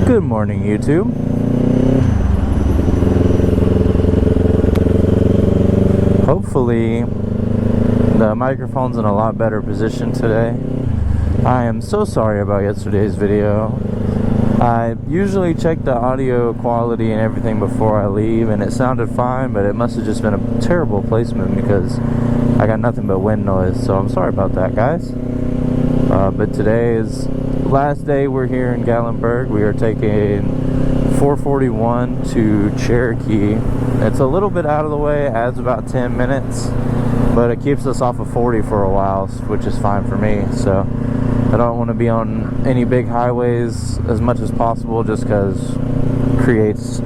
Good morning, YouTube. Hopefully the microphone's in a lot better position today. I am so sorry about yesterday's video. I usually check the audio quality and everything before I leave, and it sounded fine, but it must have just been a terrible placement because I got nothing but wind noise, so I'm sorry about that, guys. But today is last day we're here in Gatlinburg. We are taking 441 to Cherokee. It's a little bit out of the way, adds about 10 minutes, but it keeps us off of 40 for a while, which is fine for me. So I don't want to be on any big highways as much as possible, just because it creates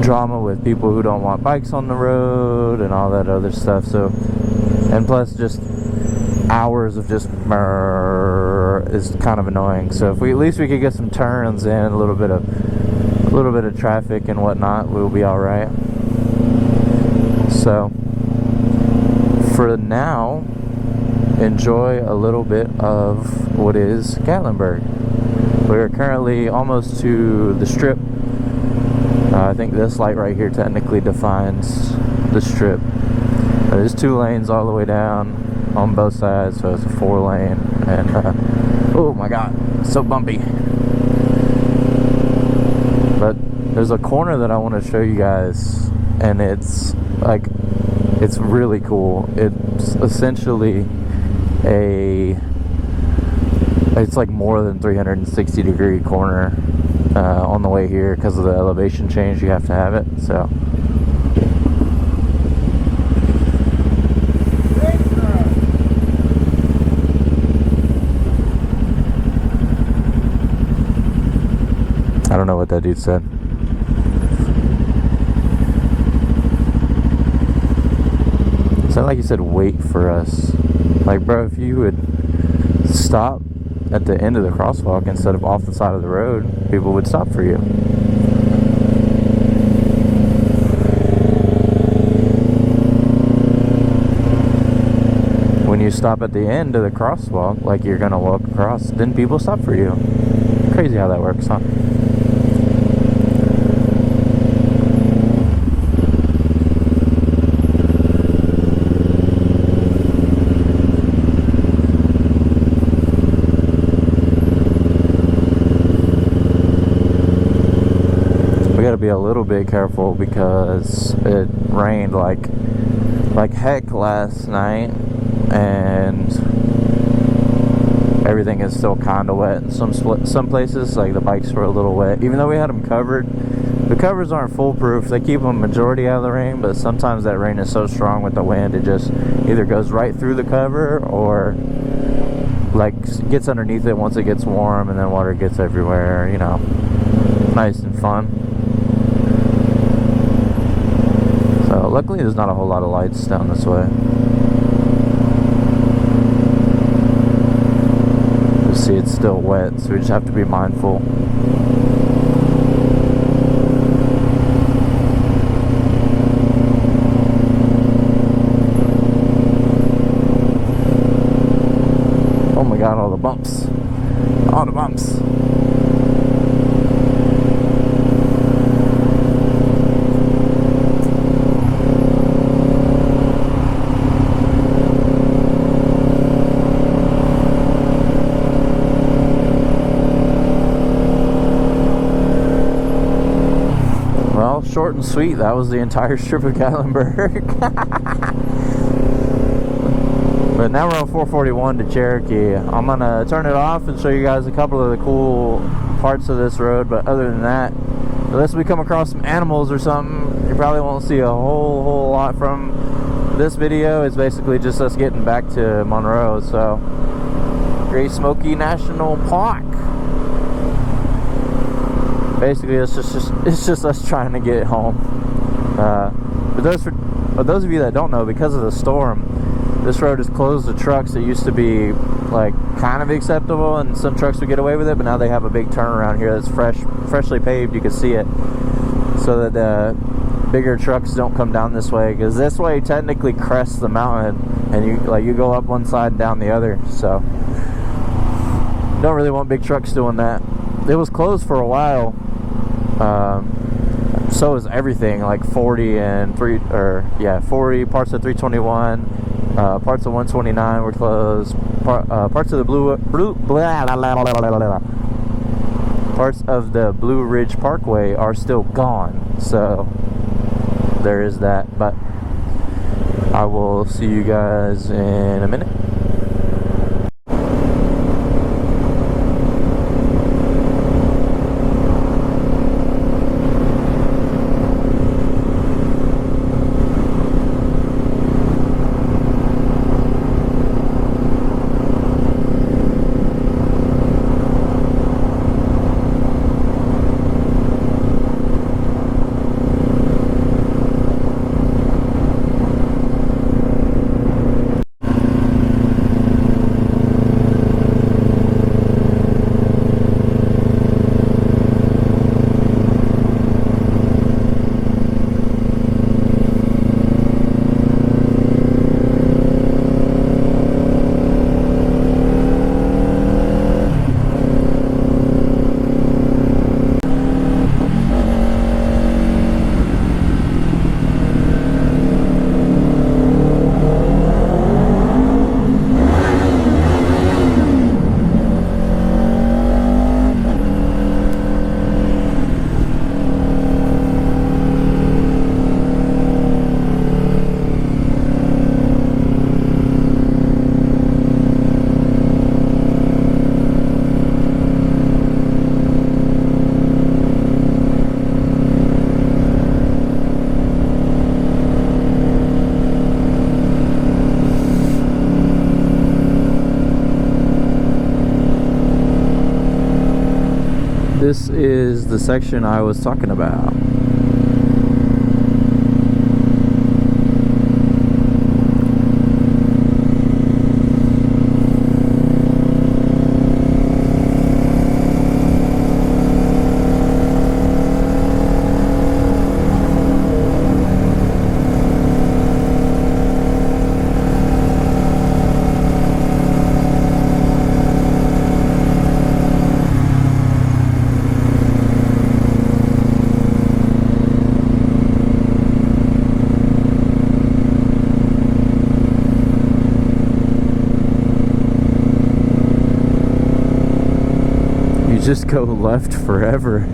drama with people who don't want bikes on the road and all that other stuff. So, and plus just hours of just is kind of annoying. So if we at least we could get some turns in, a little bit of traffic and whatnot, we'll be all right. So for now, enjoy a little bit of what is Gatlinburg. We are currently almost to the strip. I think this light right here technically defines the strip. There's 2 lanes all the way down on both sides, so it's a 4-lane, and oh my god, it's so bumpy. But there's a corner that I want to show you guys, and it's really cool. It's essentially it's like more than 360-degree corner on the way here because of the elevation change. You have to have it. So I don't know what that dude said. It sounded like he said wait for us. Like, bro, if you would stop at the end of the crosswalk instead of off the side of the road, people would stop for you. When you stop at the end of the crosswalk, like you're gonna walk across, then people stop for you. Crazy how that works, huh? We gotta be a little bit careful because it rained like heck last night, and everything is still kind of wet in some places. Like the bikes were a little wet, even though we had them covered. The covers aren't foolproof. They keep them majority out of the rain, but sometimes that rain is so strong with the wind, it just either goes right through the cover or like gets underneath it once it gets warm, and then water gets everywhere, you know. Nice and fun. So luckily there's not a whole lot of lights down this way. You see it's still wet, so we just have to be mindful. Oh my god, all the bumps. All the bumps. Short and sweet, that was the entire strip of Gatlinburg. But now we're on 441 to Cherokee. I'm gonna turn it off and show you guys a couple of the cool parts of this road, but other than that, unless we come across some animals or something, you probably won't see a whole lot from this video. It's basically just us getting back to Monroe. So Great Smoky National Park. Basically, it's just us trying to get home. For those of you that don't know, because of the storm, this road is closed to trucks. It used to be like kind of acceptable, and some trucks would get away with it, but now they have a big turnaround here that's freshly paved. You can see it, so that the bigger trucks don't come down this way, because this way technically crests the mountain, and you go up one side and down the other. So don't really want big trucks doing that. it was closed for a while. So is everything, like 40 and 3, or yeah, 40 parts of 321, parts of 129 were closed. Parts of the parts of the Blue Ridge Parkway are still gone. So there is that. But I will see you guys in a minute. This is the section I was talking about. Just go left forever.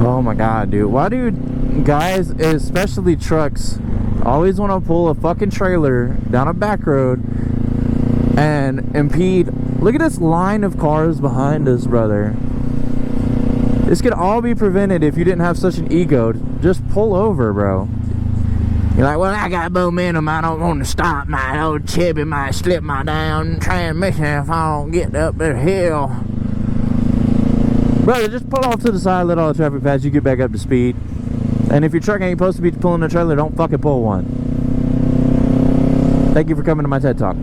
Oh my god, dude. Why do guys, especially trucks, always want to pull a fucking trailer down a back road and impede? Look at this line of cars behind us, brother. This could all be prevented if you didn't have such an ego. Just pull over, bro. You're like, well, I got momentum. I don't want to stop. My old Chevy might slip my down transmission if I don't get up the hill. Brother, just pull off to the side, let all the traffic pass, you get back up to speed. And if your truck ain't supposed to be pulling a trailer, don't fucking pull one. Thank you for coming to my TED Talk.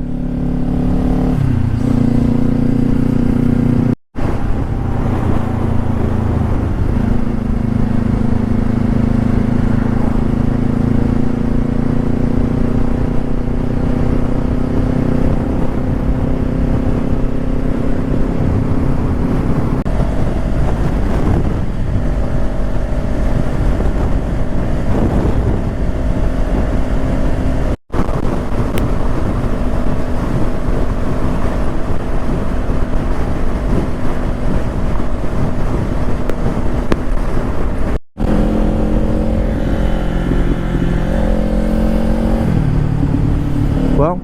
Well,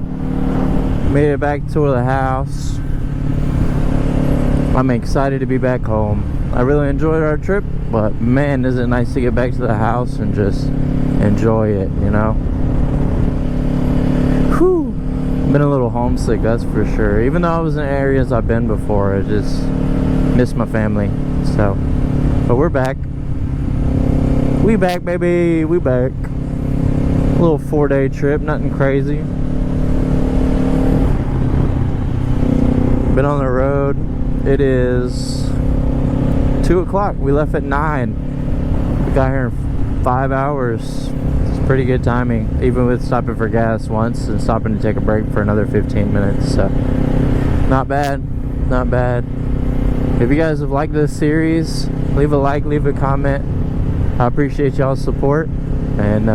made it back to the house. I'm excited to be back home. I really enjoyed our trip, but man, is it nice to get back to the house and just enjoy it, you know? Whew. Been a little homesick, that's for sure. Even though I was in areas I've been before, I just miss my family. So, but we're back. We back, baby. We back. A little 4-day trip, nothing crazy. Been on the road. It is 2 o'clock. We left at 9. We got here in 5 hours. It's pretty good timing, even with stopping for gas once and stopping to take a break for another 15 minutes. So, not bad. Not bad. If you guys have liked this series, leave a like, leave a comment. I appreciate y'all's support. And,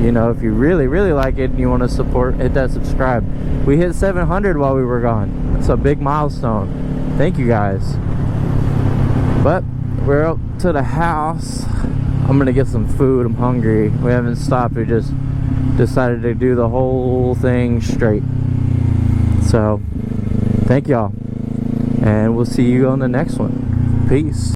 you know, if you really, really like it and you want to support, hit that subscribe. We hit 700 while we were gone. It's a big milestone. Thank you guys. But we're up to the house. I'm gonna get some food. I'm hungry. We haven't stopped. We just decided to do the whole thing straight. So thank y'all, and we'll see you on the next one. Peace.